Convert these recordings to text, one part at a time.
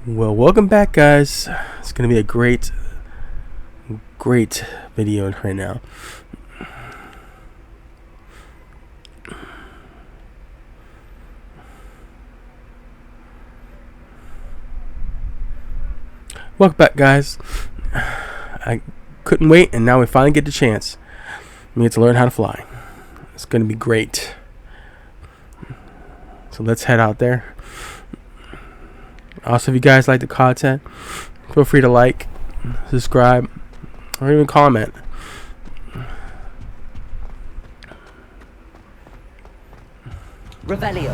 Well, welcome back, guys. It's gonna be a great video right now. Welcome back, guys. I couldn't wait, and now we finally get the chance. We get to learn how to fly. It's gonna be great. So let's head out there. Also, if you guys like the content, feel free to like, subscribe, or even comment. Revelio.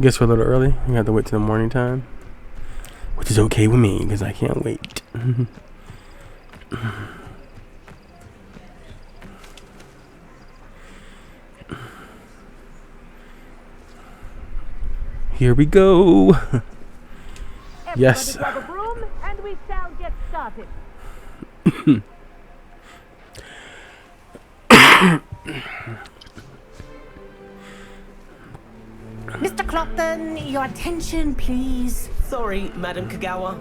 Guess we're a little early. We have to wait till the morning time, which is okay with me because I can't wait. Here we go. Yes. Grab a broom and we shall get started. Mr. Clockton, your attention, please. Sorry, Madam Kagawa.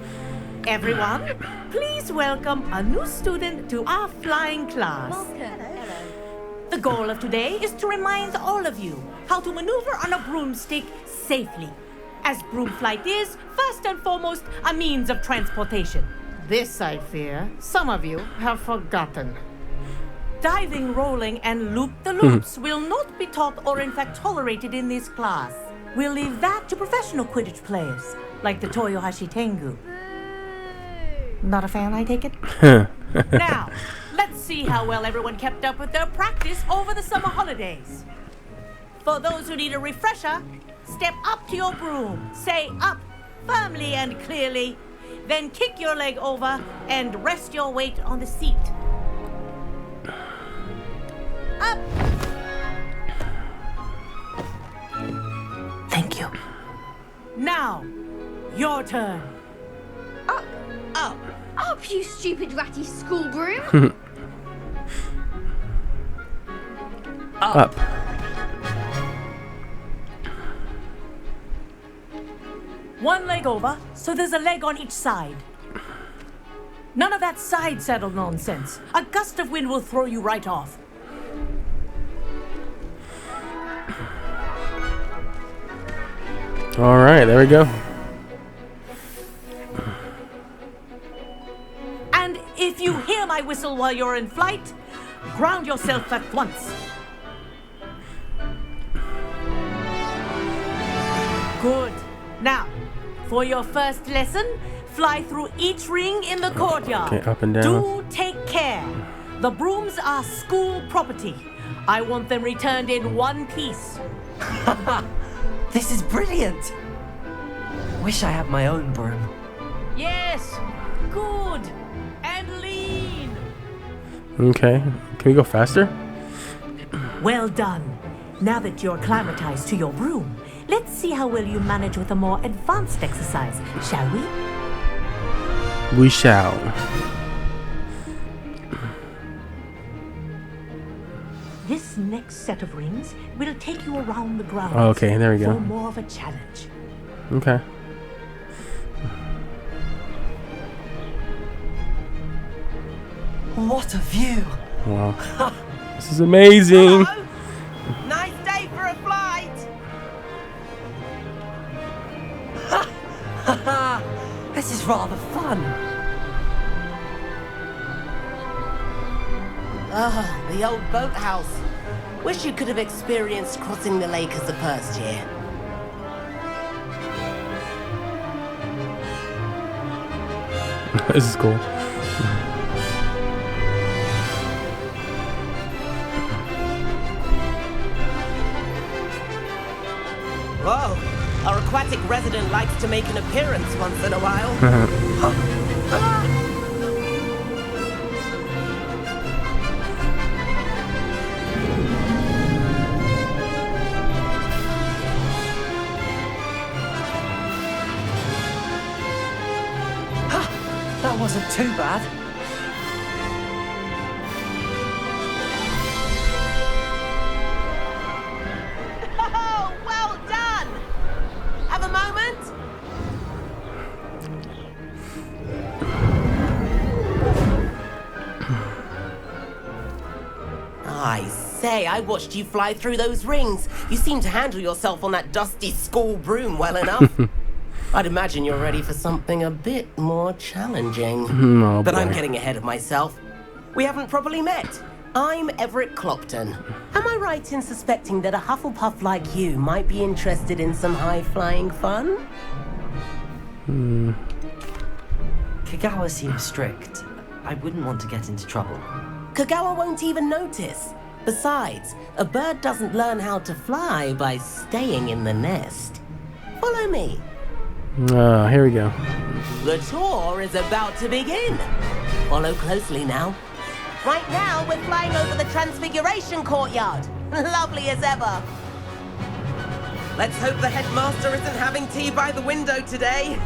Everyone, please welcome a new student to our flying class. The goal of today is to remind all of you how to maneuver on a broomstick safely, as broom flight is, first and foremost, a means of transportation. This, I fear, some of you have forgotten. Diving, rolling, and loop-the-loops will not be taught or in fact tolerated in this class. We'll leave that to professional Quidditch players, like the Toyohashi Tengu. Not a fan, I take it? Now, let's see how well everyone kept up with their practice over the summer holidays. For those who need a refresher, step up to your broom, say up firmly and clearly, then kick your leg over and rest your weight on the seat. Up! Thank you. Now, your turn. Up, up, up, you stupid ratty school broom! Up. One leg over, so there's a leg on each side. None of that side saddle nonsense. A gust of wind will throw you right off. All right, there we go. And if you hear my whistle while you're in flight, ground yourself at once. Good. Now, for your first lesson, fly through each ring in the courtyard. Okay, up and down. Do take care. The brooms are school property. I want them returned in one piece. This is brilliant. Wish I had my own broom. Yes. Good. And lean. Okay. Can we go faster? Well done. Now that you're acclimatized to your broom, let's see how well you manage with a more advanced exercise, shall we? We shall. This next set of rings will take you around the grounds. Okay, there we go. For more of a challenge. Okay. What a view. Wow. This is amazing. Hello. Nice day for a flight. This is rather fun. Ah, the old boathouse. Wish you could have experienced crossing the lake as a first year. This is cool. erratic resident likes to make an appearance once in a while. That wasn't too bad. Oh, well done! Have a moment? I say, I watched you fly through those rings. You seem to handle yourself on that dusty school broom well enough. I'd imagine you're ready for something a bit more challenging. Oh, But boy. I'm getting ahead of myself. We haven't properly met. I'm Everett Clopton. Am I right in suspecting that a Hufflepuff like you might be interested in some high-flying fun? Kagawa seems strict. I wouldn't want to get into trouble. Kagawa won't even notice. Besides, a bird doesn't learn how to fly by staying in the nest. Follow me. Here we go. The tour is about to begin. Follow closely now. Right now, we're flying over the Transfiguration Courtyard. Lovely as ever. Let's hope the headmaster isn't having tea by the window today.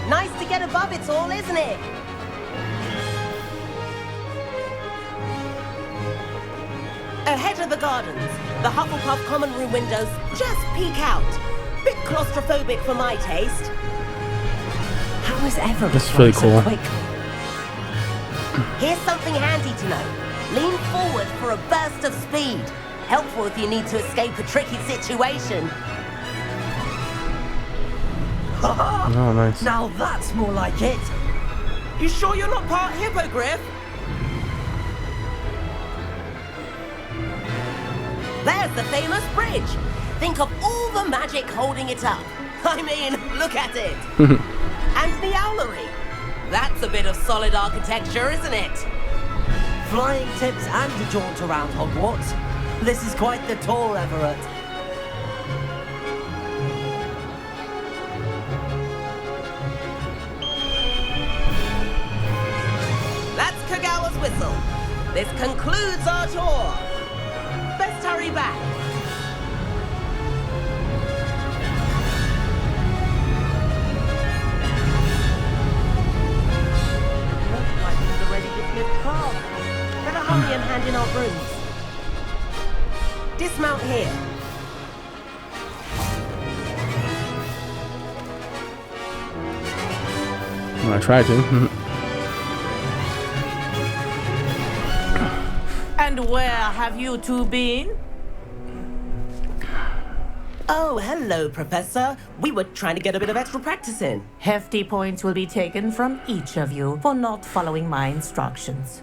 Nice to get above it all, isn't it? Ahead of the gardens, the Hufflepuff common room windows just peek out. Bit claustrophobic for my taste. How is Everett That's really flying so cool. quickly? Here's something handy to know. Lean forward for a burst of speed. Helpful if you need to escape a tricky situation. Oh, nice. Now that's more like it. You sure you're not part hippogriff? There's the famous bridge. Think of all the magic holding it up. I mean, look at it. And the owlery. That's a bit of solid architecture, isn't it? Flying tips and a jaunt around Hogwarts. This is quite the tour, Everett. That's Kagawa's whistle. This concludes our tour. Best hurry back. Looks like it's already dismissed class. Better hurry and hand in our brooms. Dismount here. Well, I tried to. And where have you two been? Oh, hello, Professor. We were trying to get a bit of extra practice in. Hefty points will be taken from each of you for not following my instructions.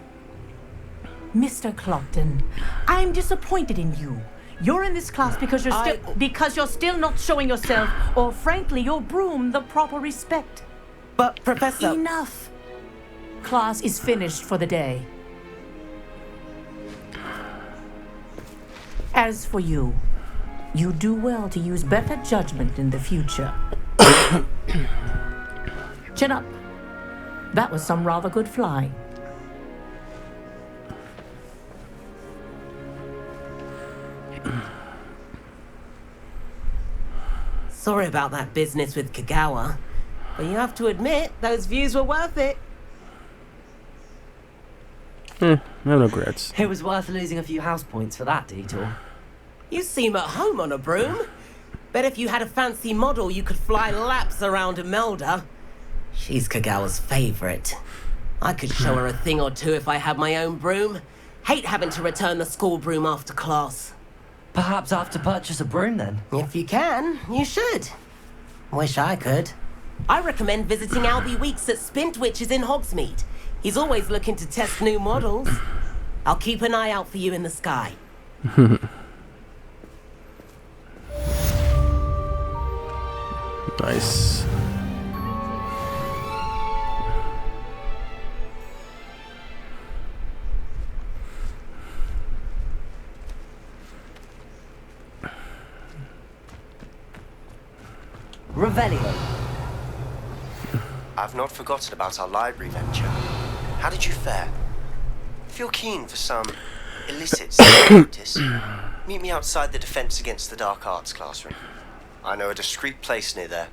Mr. Clopton, I'm disappointed in you. You're in this class because you're still not showing yourself, or frankly, your broom the proper respect. But, Professor... Enough. Class is finished for the day. As for you, you do well to use better judgment in the future. Chin up. That was some rather good flying. Sorry about that business with Kagawa, but you have to admit, those views were worth it. No regrets. It was worth losing a few house points for that detour. You seem at home on a broom. Bet if you had a fancy model, you could fly laps around Imelda. She's Kagawa's favorite. I could show her a thing or two if I had my own broom. Hate having to return the school broom after class. Perhaps I have to purchase a broom then. If you can, you should. Wish I could. I recommend visiting Albie Weeks at Spintwitches in Hogsmeade. He's always looking to test new models. I'll keep an eye out for you in the sky. Nice. Revelio. I've not forgotten about our library venture. How did you fare? If you're keen for some illicit practice, meet me outside the Defense Against the Dark Arts classroom. I know a discreet place near there.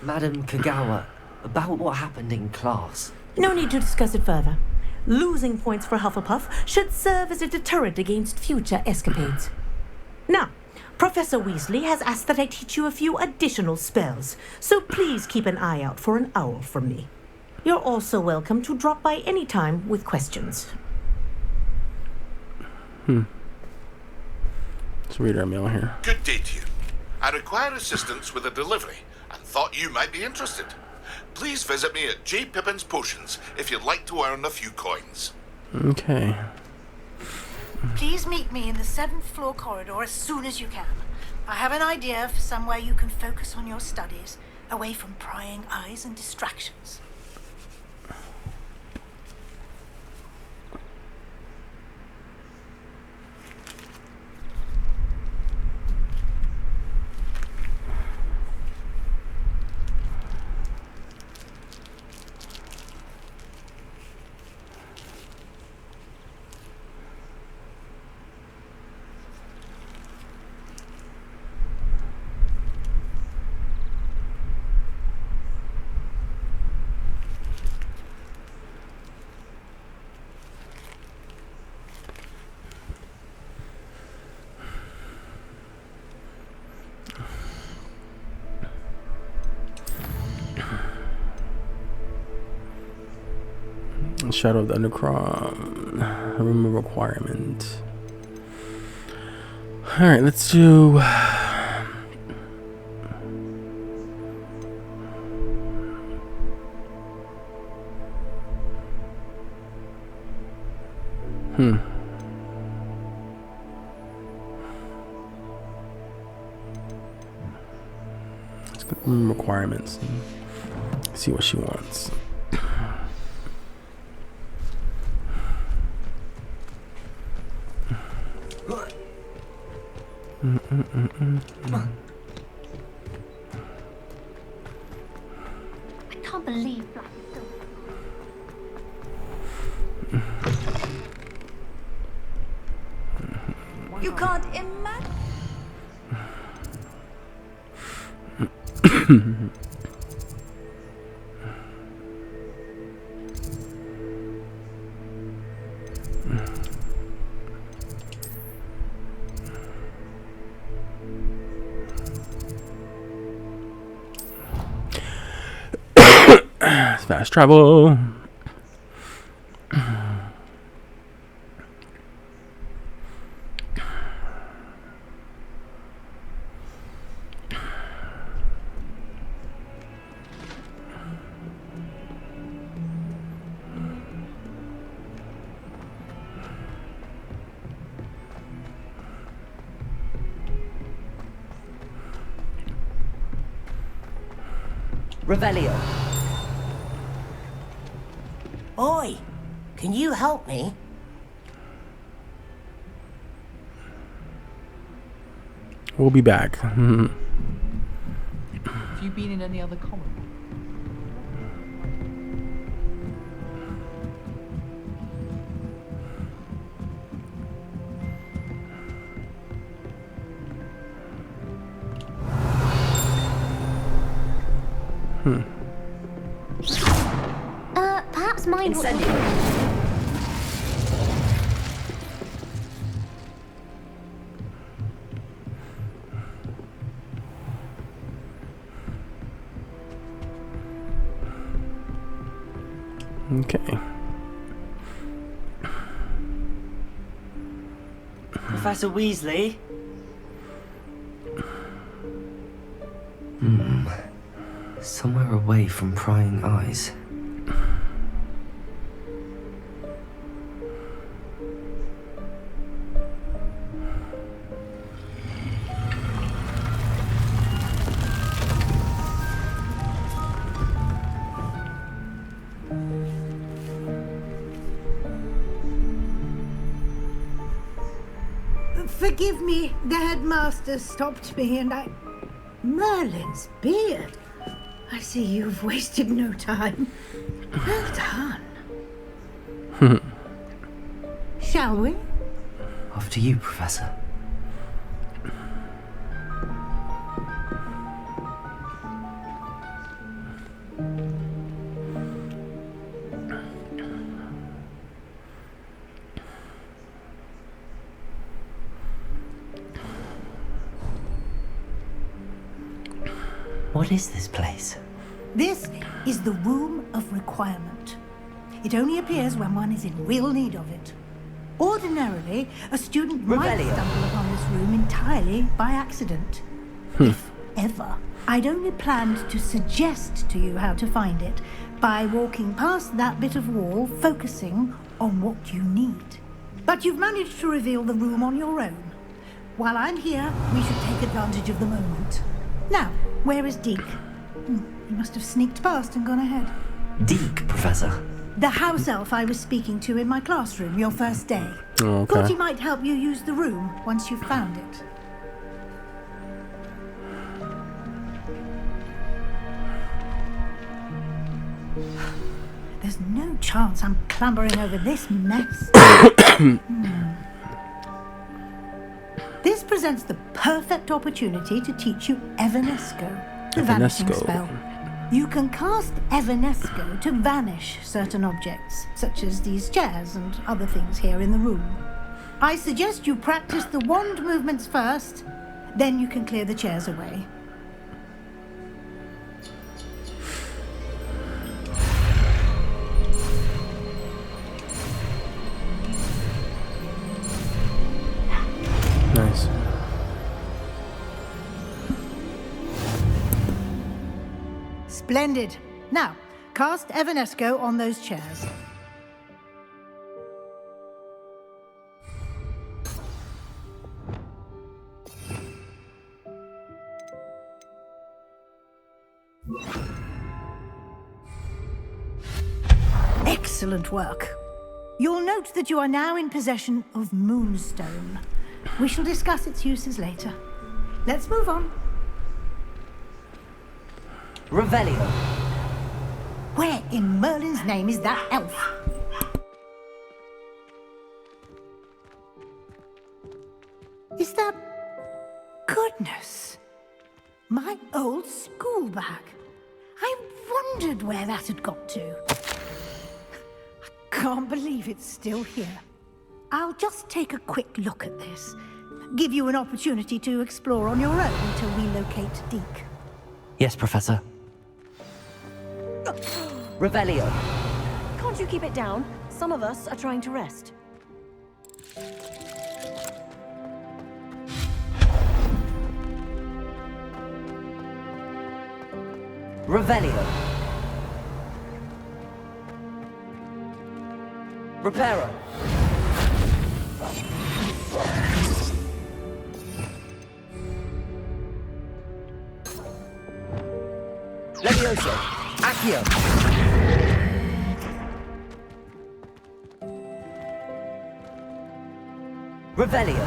Madam Kagawa, about what happened in class. No need to discuss it further. Losing points for Hufflepuff should serve as a deterrent against future escapades. Now, Professor Weasley has asked that I teach you a few additional spells, so please keep an eye out for an owl from me. You're also welcome to drop by any time with questions. Let's read our mail here. Good day to you. I require assistance with a delivery and thought you might be interested. Please visit me at J. Pippin's Potions if you'd like to earn a few coins. Okay. Please meet me in the 7th floor corridor as soon as you can. I have an idea for somewhere you can focus on your studies, away from prying eyes and distractions. Shadow of the Undercroft. Room requirement. Alright, let's do... Let's go room requirements and see what she wants. I can't believe Black is You can't imagine. Fast travel. Revelio. Oi, can you help me? We'll be back. Have you been in any other common? Perhaps mine will... Okay. Professor Weasley? Somewhere away from prying eyes. Forgive me, the headmaster stopped me and I... Merlin's beard. I see you've wasted no time. Well done. Shall we? Off to you, Professor. What is this place? This is the Room of Requirement. It only appears when one is in real need of it. Ordinarily, a student might stumble upon this room entirely by accident. If ever. I'd only planned to suggest to you how to find it by walking past that bit of wall, focusing on what you need. But you've managed to reveal the room on your own. While I'm here, we should take advantage of the moment. Now, where is Deke? He must have sneaked past and gone ahead. Deke, Professor. The house elf I was speaking to in my classroom your first day. Oh, okay. Thought he might help you use the room once you've found it. There's no chance I'm clambering over this mess. This presents the perfect opportunity to teach you Evanesco, the vanishing spell. You can cast Evanesco to vanish certain objects, such as these chairs and other things here in the room. I suggest you practice the wand movements first, then you can clear the chairs away. Nice. Splendid. Now, cast Evanesco on those chairs. Excellent work. You'll note that you are now in possession of Moonstone. We shall discuss its uses later. Let's move on. Revelio. Where in Merlin's name is that elf? Is that... Goodness. My old school bag. I wondered where that had got to. I can't believe it's still here. I'll just take a quick look at this. Give you an opportunity to explore on your own until we locate Deke. Yes, Professor. Revelio. Can't you keep it down? Some of us are trying to rest. Revelio. Reparo. Levioso. Accio. Revelio.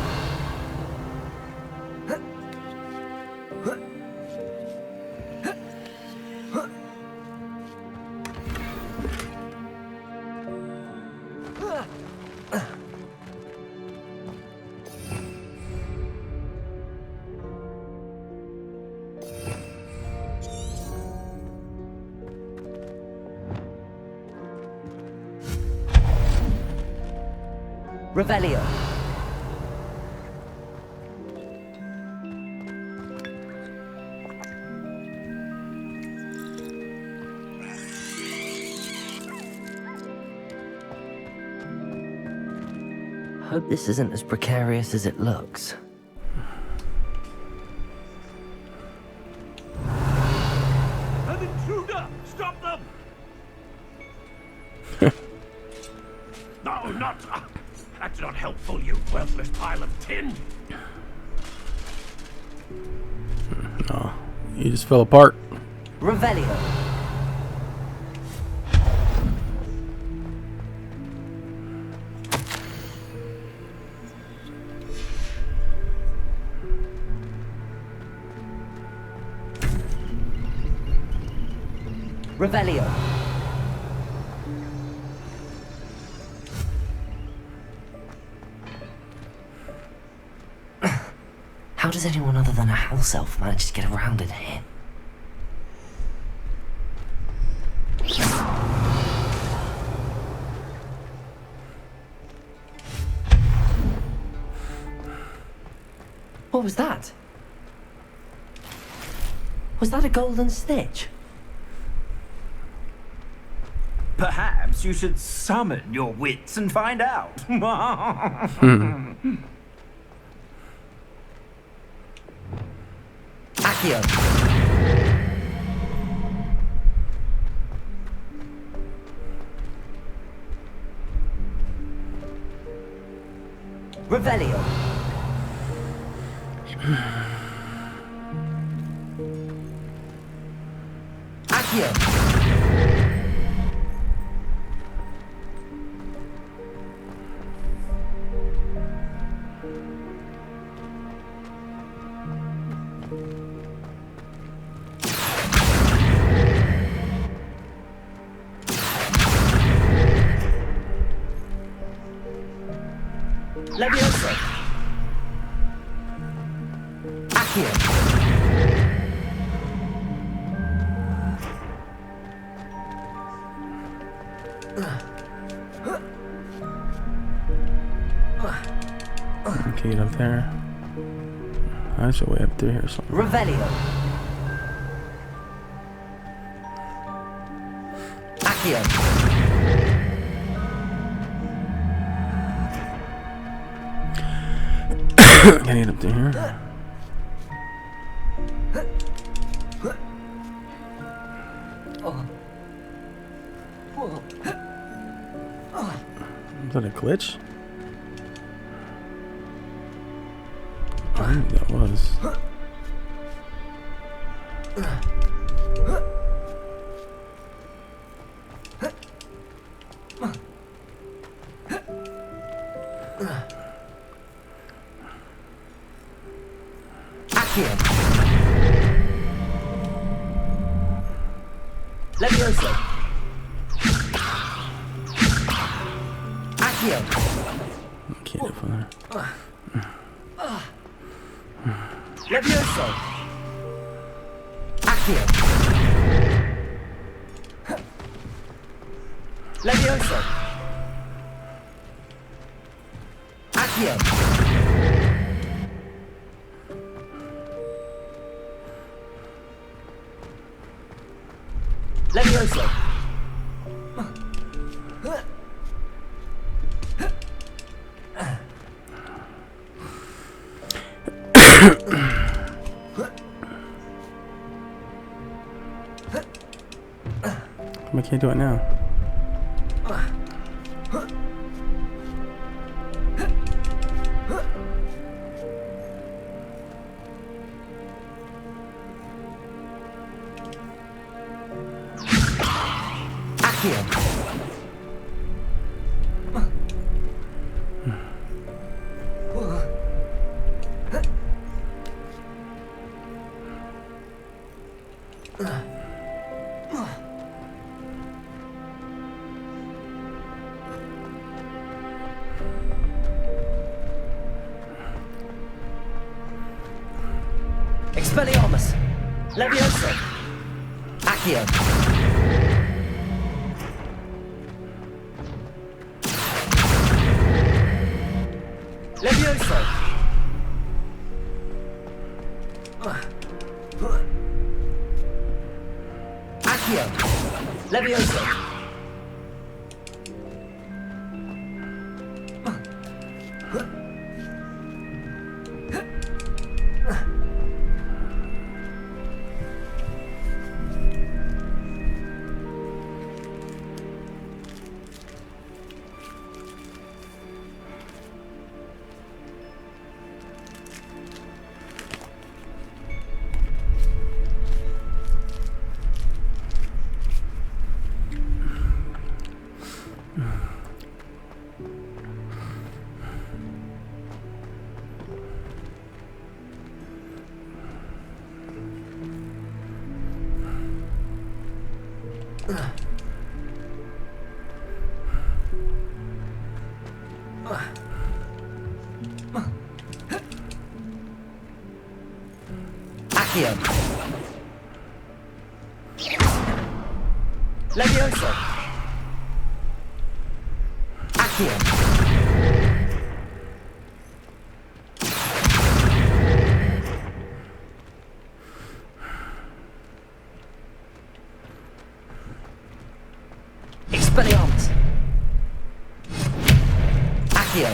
Revelio. Hope this isn't as precarious as it looks. An intruder! Stop them! No, not... That's not helpful, you worthless pile of tin! No, you just fell apart. Revelio. Revelio. How does anyone other than a house elf manage to get around in here? What was that? Was that a golden snitch? Perhaps you should summon your wits and find out. Accio. Revelio. Accio. Levioso. Accio. Okay, get up there. That's a way up through here somewhere. Revelio. Accio. Can I get up through here? Is that a glitch? I think that was. Levioso. Accio. Okay, definitely. Levioso. Accio. Levioso. Accio. Levioso. I can't do it now. Expelliarmus. Levioso. Accio. Levioso. Accio. Levioso. Accio. Levioso. Accio. Expelliarmus. Accio.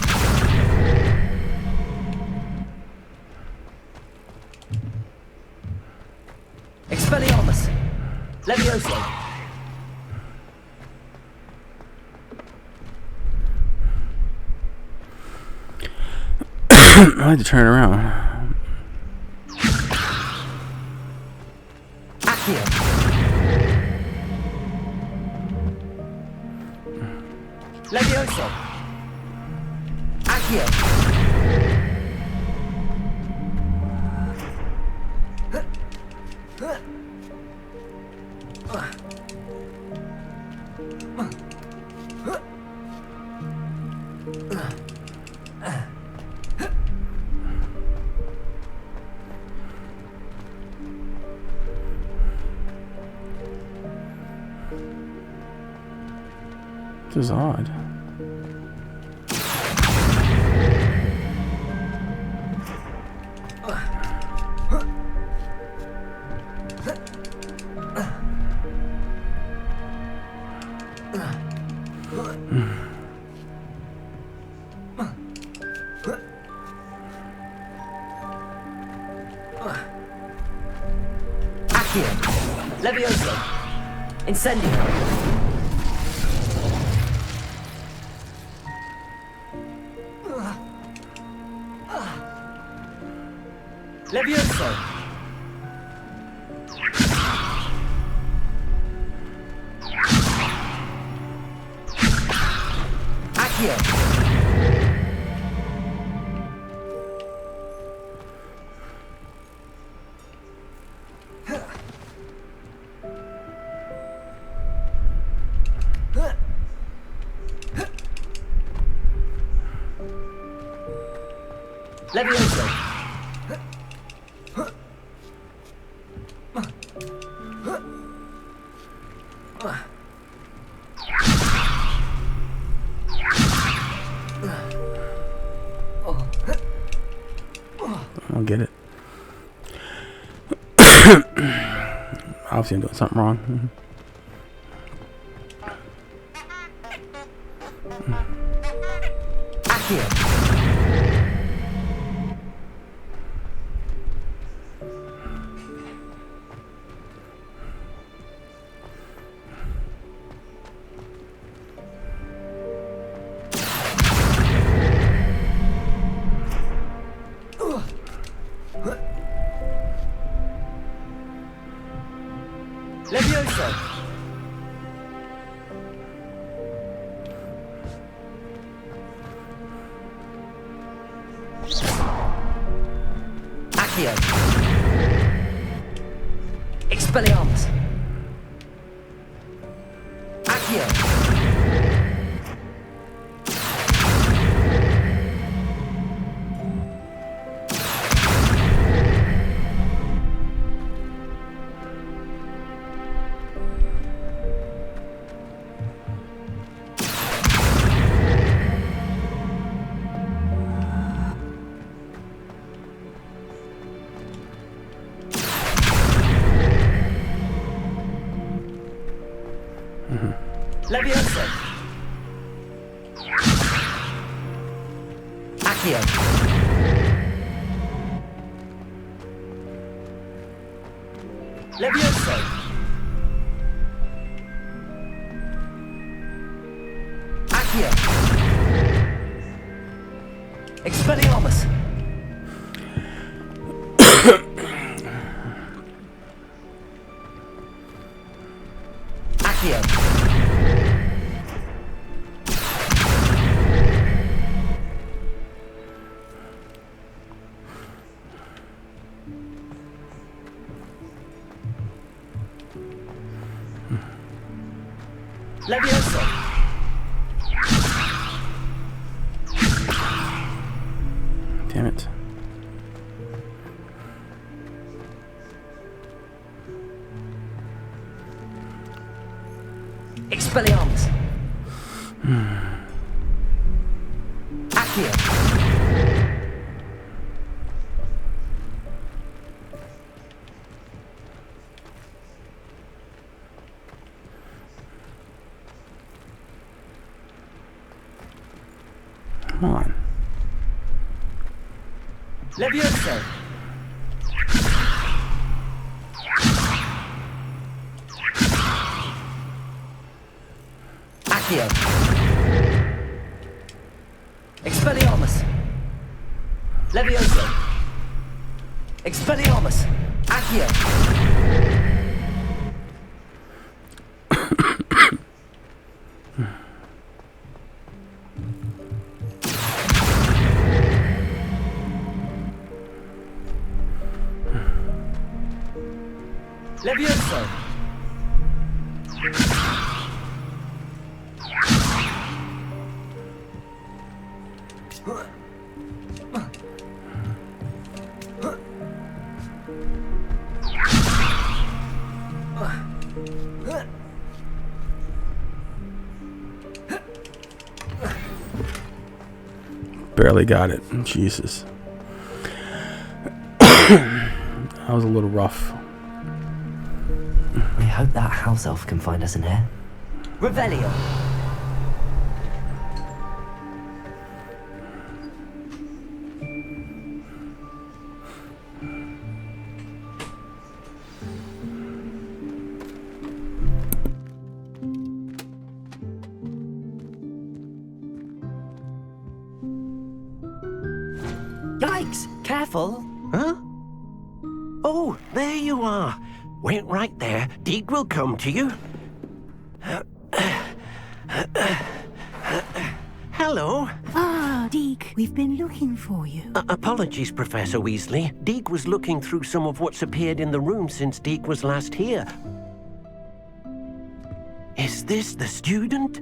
Expelliarmus. Levioso. I like to turn around. Accio. Levioso. Accio. This is odd. Accio. Levioso. Incendio. Levioso. Accio. Levioso. I don't get it. Obviously I'm doing something wrong. Accio. Levioso. Accio. Expelliarmus. Accio. Levioso. Accio. Levioso. Accio. Expelliarmus. Accio. Levioso! Damn it. Expelliarmus! Accio! Come on. Levioso! Accio! Expelliarmus! Levioso! Expelliarmus! Accio! Levioso! Barely got it. Jesus. That was a little rough. I hope that house elf can find us in here. Revelio! Yikes! Careful! Huh? Oh, there you are. Wait right there. Deek will come to you. Hello. Ah, Deek, we've been looking for you. Apologies, Professor Weasley. Deek was looking through some of what's appeared in the room since Deek was last here. Is this the student?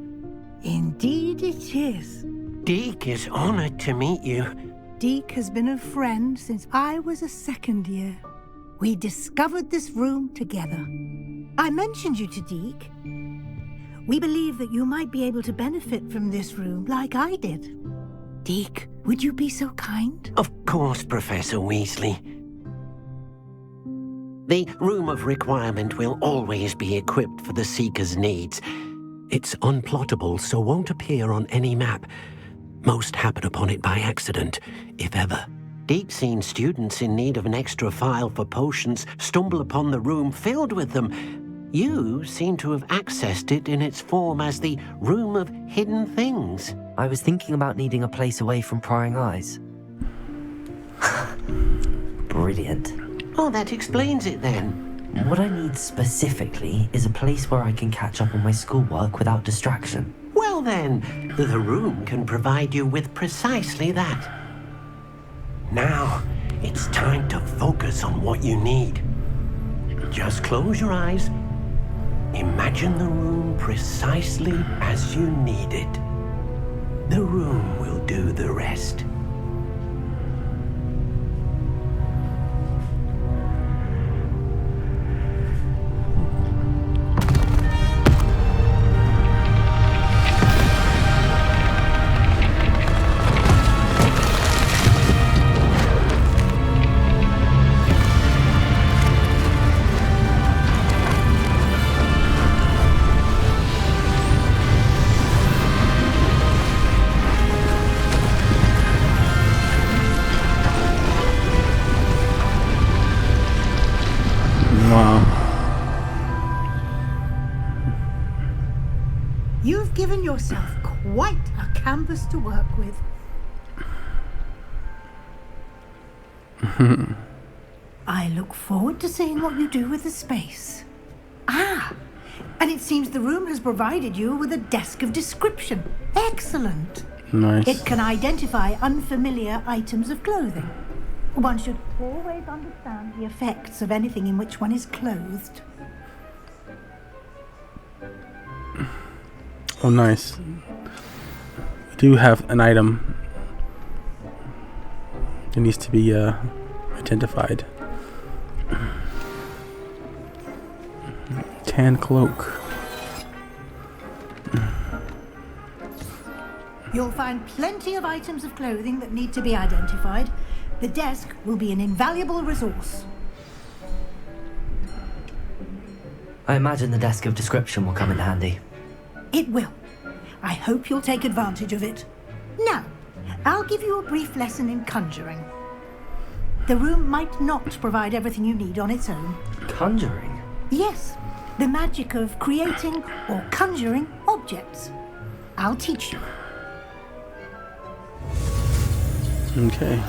Indeed it is. Deek is honored to meet you. Deek has been a friend since I was a second year. We discovered this room together. I mentioned you to Deek. We believe that you might be able to benefit from this room like I did. Deek, would you be so kind? Of course, Professor Weasley. The Room of Requirement will always be equipped for the Seeker's needs. It's unplottable, so won't appear on any map. Most happen upon it by accident, if ever. Deek's seen students in need of an extra file for potions stumble upon the room filled with them. You seem to have accessed it in its form as the Room of Hidden Things. I was thinking about needing a place away from prying eyes. Brilliant. Oh, that explains it then. What I need specifically is a place where I can catch up on my schoolwork without distraction. Well then, the room can provide you with precisely that. Now, it's time to focus on what you need. Just close your eyes. Imagine the room precisely as you need it. The room will do the rest. You've given yourself quite a canvas to work with. I look forward to seeing what you do with the space. Ah, and it seems the room has provided you with a desk of description. Excellent. Nice. It can identify unfamiliar items of clothing. One should always understand the effects of anything in which one is clothed. Oh, nice. We do have an item that needs to be identified. Tan cloak. You'll find plenty of items of clothing that need to be identified. The desk will be an invaluable resource. I imagine the desk of description will come in handy. It will. I hope you'll take advantage of it. Now, I'll give you a brief lesson in conjuring. The room might not provide everything you need on its own. Conjuring? Yes, the magic of creating or conjuring objects. I'll teach you. Okay.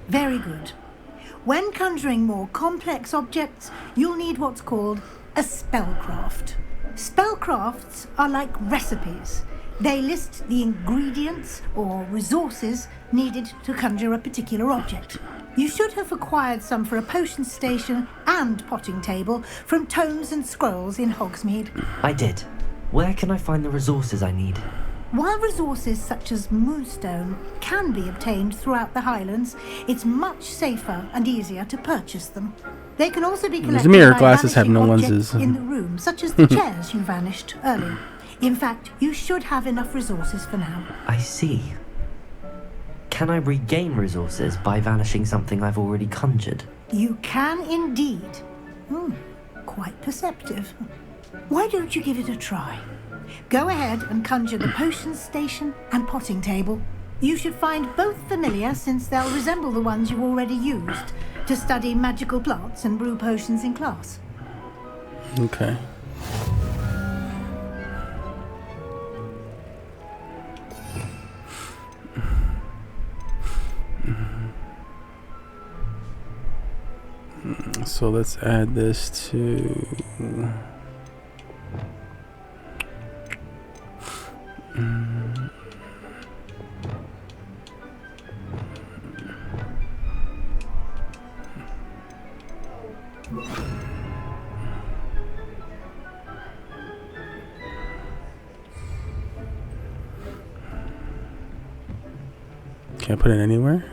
Very good. When conjuring more complex objects, you'll need what's called a spellcraft. Spellcrafts are like recipes. They list the ingredients or resources needed to conjure a particular object. You should have acquired some for a potion station and potting table from tomes and scrolls in Hogsmeade. I did. Where can I find the resources I need? While resources such as moonstone can be obtained throughout the Highlands, it's much safer and easier to purchase them. They can also be collected The mirror by glasses have no vanishing lenses. objects in the room, such as the chairs you vanished earlier. In fact, you should have enough resources for now. I see. Can I regain resources by vanishing something I've already conjured? You can indeed. Quite perceptive. Why don't you give it a try? Go ahead and conjure the potion station and potting table. You should find both familiar, since they'll resemble the ones you already used to study magical plants and brew potions in class. Okay. So let's add this to... Can't put it anywhere?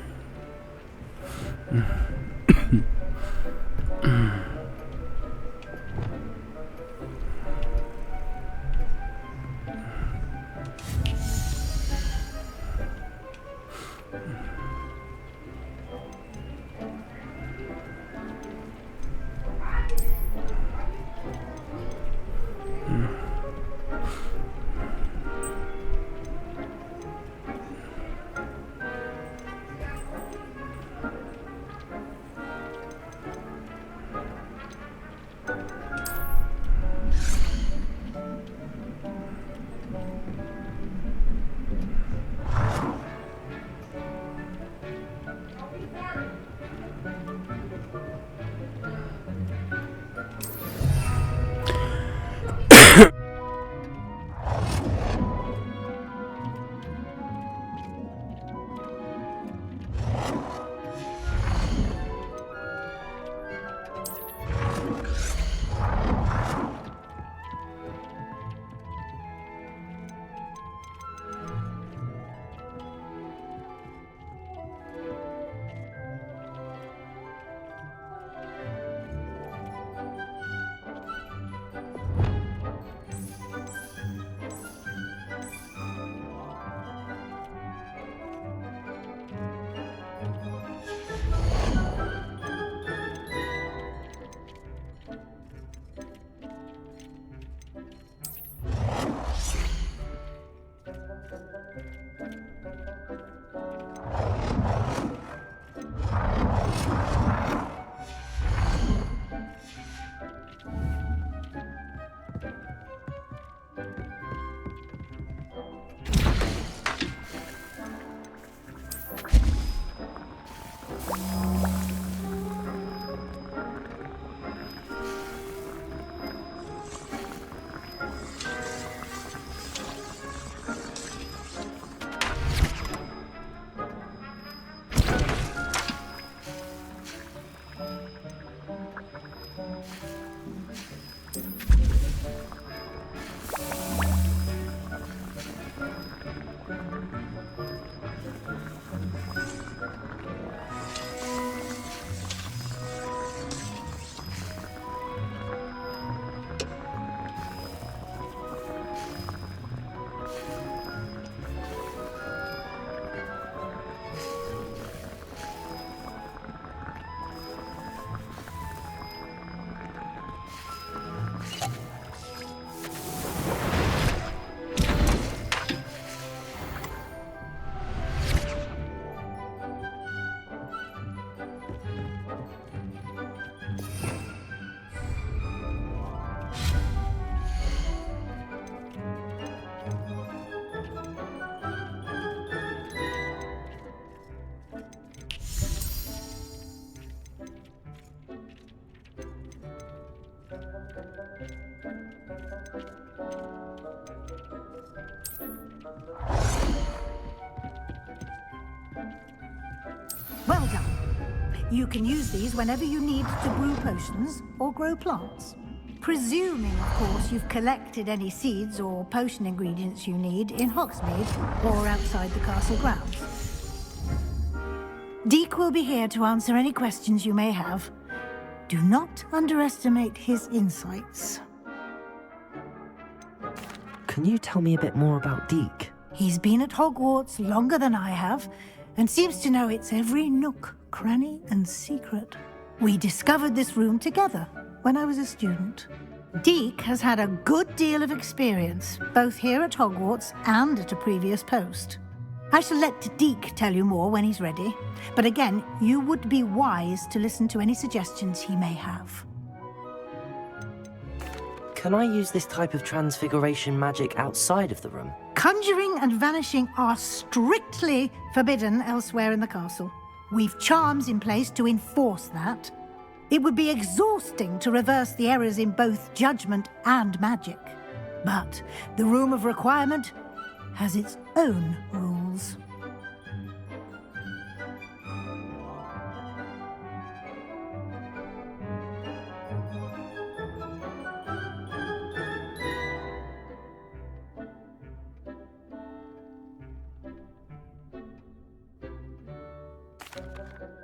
Well done. You can use these whenever you need to brew potions or grow plants. Presuming, of course, you've collected any seeds or potion ingredients you need in Hogsmeade or outside the castle grounds. Deke will be here to answer any questions you may have. Do not underestimate his insights. Can you tell me a bit more about Deke? He's been at Hogwarts longer than I have, and seems to know its every nook, cranny, and secret. We discovered this room together when I was a student. Deke has had a good deal of experience, both here at Hogwarts and at a previous post. I shall let Deke tell you more when he's ready, but again, you would be wise to listen to any suggestions he may have. Can I use this type of transfiguration magic outside of the room? Conjuring and vanishing are strictly forbidden elsewhere in the castle. We've charms in place to enforce that. It would be exhausting to reverse the errors in both judgment and magic. But the Room of Requirement has its own rules.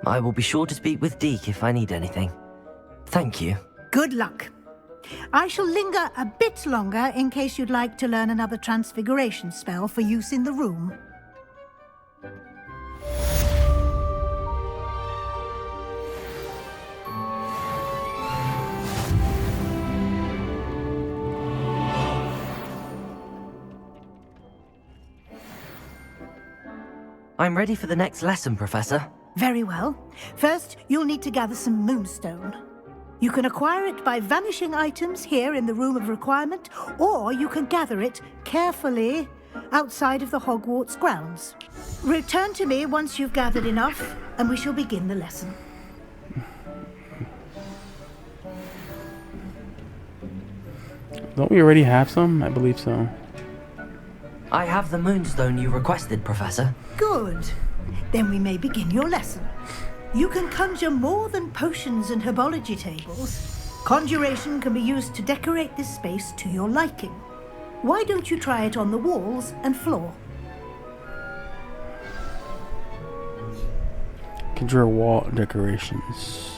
I will be sure to speak with Deke if I need anything. Thank you. Good luck. I shall linger a bit longer in case you'd like to learn another transfiguration spell for use in the room. I'm ready for the next lesson, Professor. Very well. First, you'll need to gather some moonstone. You can acquire it by vanishing items here in the Room of Requirement, or you can gather it carefully outside of the Hogwarts grounds. Return to me once you've gathered enough, and we shall begin the lesson. Don't we already have some? I believe so. I have the moonstone you requested, Professor. Good. Then we may begin your lesson. You can conjure more than potions and herbology tables. Conjuration can be used to decorate this space to your liking. Why don't you try it on the walls and floor? Conjure wall decorations.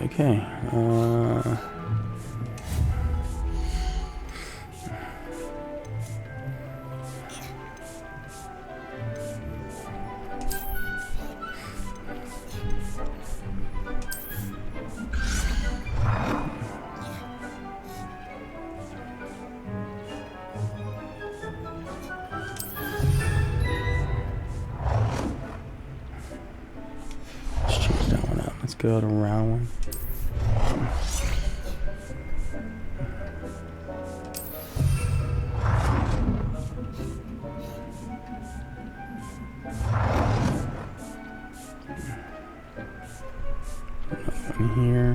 Okay. Let's go to round one. Another one here.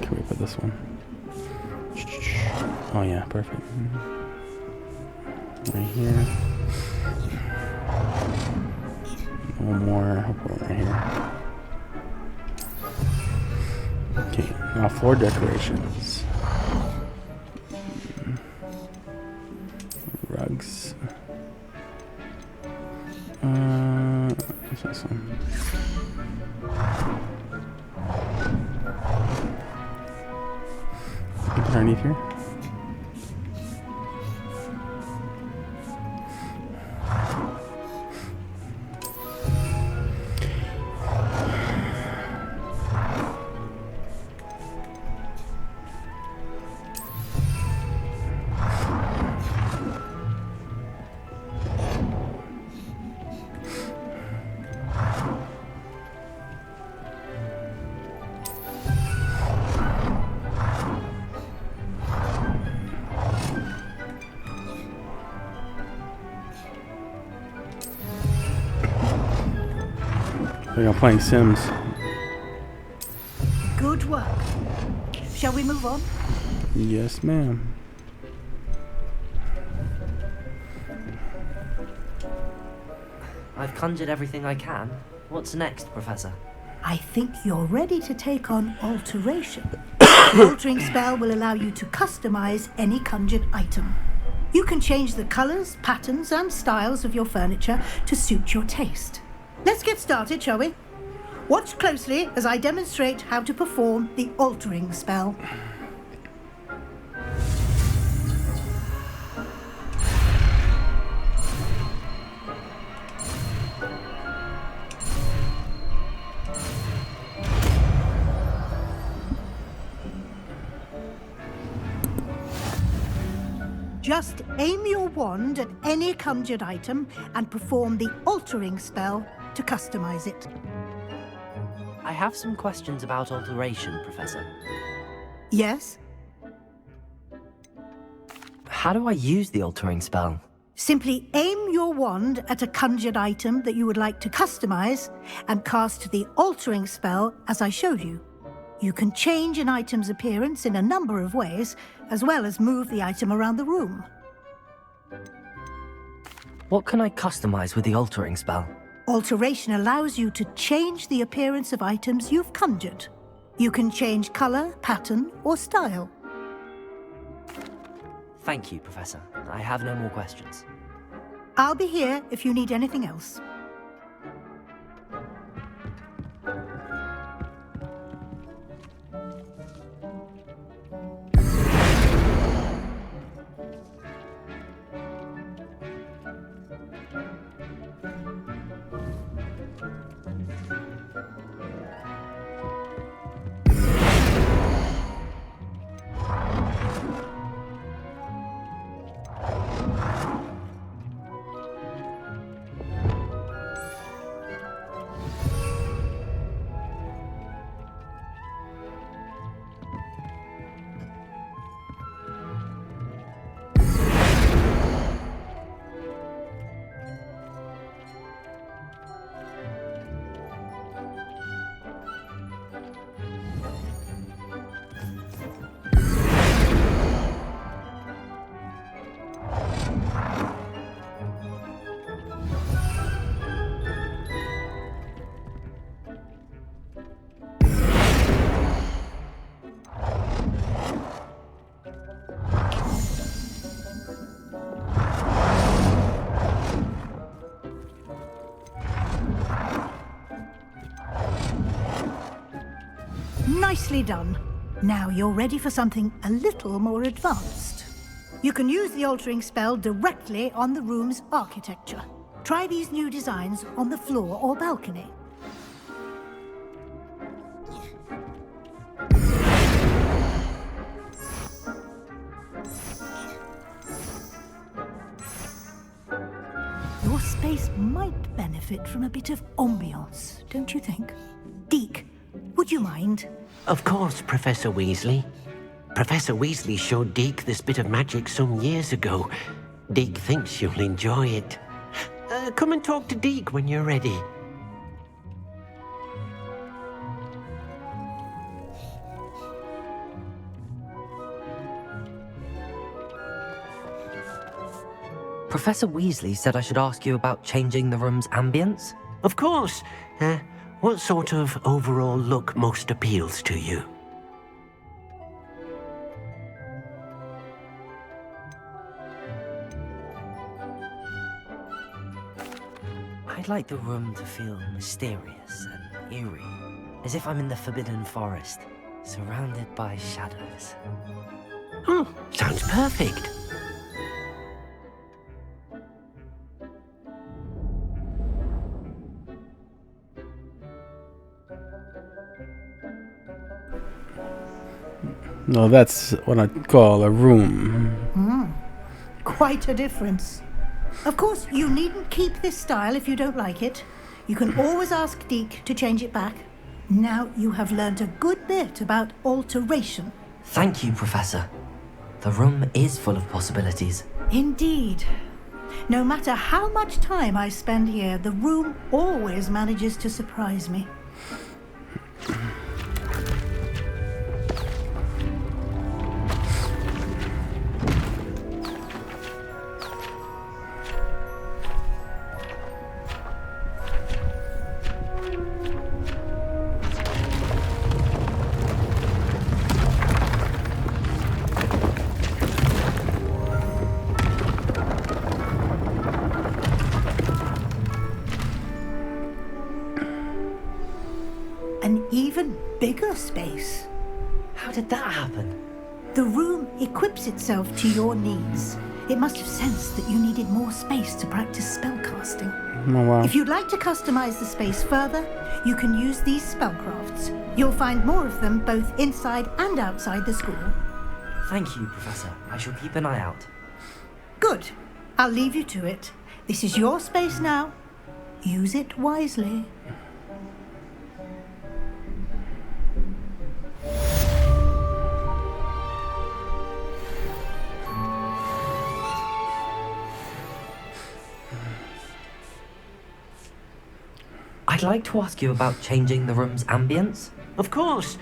Can we put this one? Oh yeah, perfect. Right here. One more, I'll put it right here. Okay, now floor decorations. Rugs. What's this one? Underneath here. Like I'm playing Sims. Good work. Shall we move on? Yes, ma'am. I've conjured everything I can. What's next, Professor? I think you're ready to take on alteration. The altering spell will allow you to customize any conjured item. You can change the colors, patterns, and styles of your furniture to suit your taste. Let's get started, shall we? Watch closely as I demonstrate how to perform the altering spell. Just aim your wand at any conjured item and perform the altering spell to customize it. I have some questions about alteration, Professor. Yes? How do I use the altering spell? Simply aim your wand at a conjured item that you would like to customize and cast the altering spell as I showed you. You can change an item's appearance in a number of ways, as well as move the item around the room. What can I customize with the altering spell? Alteration allows you to change the appearance of items you've conjured. You can change color, pattern, or style. Thank you, Professor. I have no more questions. I'll be here if you need anything else. Nicely done. Now you're ready for something a little more advanced. You can use the altering spell directly on the room's architecture. Try these new designs on the floor or balcony. Your space might benefit from a bit of ambiance, don't you think? Deke, would you mind? Of course, Professor Weasley. Professor Weasley showed Deke this bit of magic some years ago. Deke thinks you'll enjoy it. Come and talk to Deke when you're ready. Professor Weasley said I should ask you about changing the room's ambience? Of course. What sort of overall look most appeals to you? I'd like the room to feel mysterious and eerie, as if I'm in the Forbidden Forest, surrounded by shadows. Oh, sounds perfect. No, that's what I call a room. Quite a difference. Of course, you needn't keep this style if you don't like it. You can always ask Deke to change it back. Now you have learned a good bit about alteration. Thank you, Professor. The room is full of possibilities. Indeed. No matter how much time I spend here, the room always manages to surprise me. An even bigger space. How did that happen? The room equips itself to your needs. It must have sensed that you needed more space to practice spellcasting. Oh, wow. If you'd like to customize the space further, you can use these spellcrafts. You'll find more of them both inside and outside the school. Thank you, Professor. I shall keep an eye out. Good. I'll leave you to it. This is your space now. Use it wisely. I'd like to ask you about changing the room's ambience. Of course.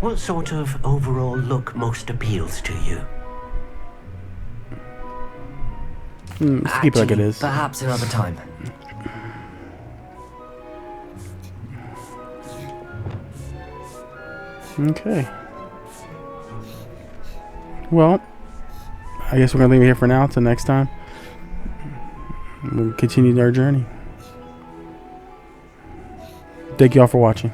What sort of overall look most appeals to you? Let's keep it like it is. Perhaps another time. Okay. Well, I guess we're going to leave it here for now. Until next time. We'll continue our journey. Thank you all for watching.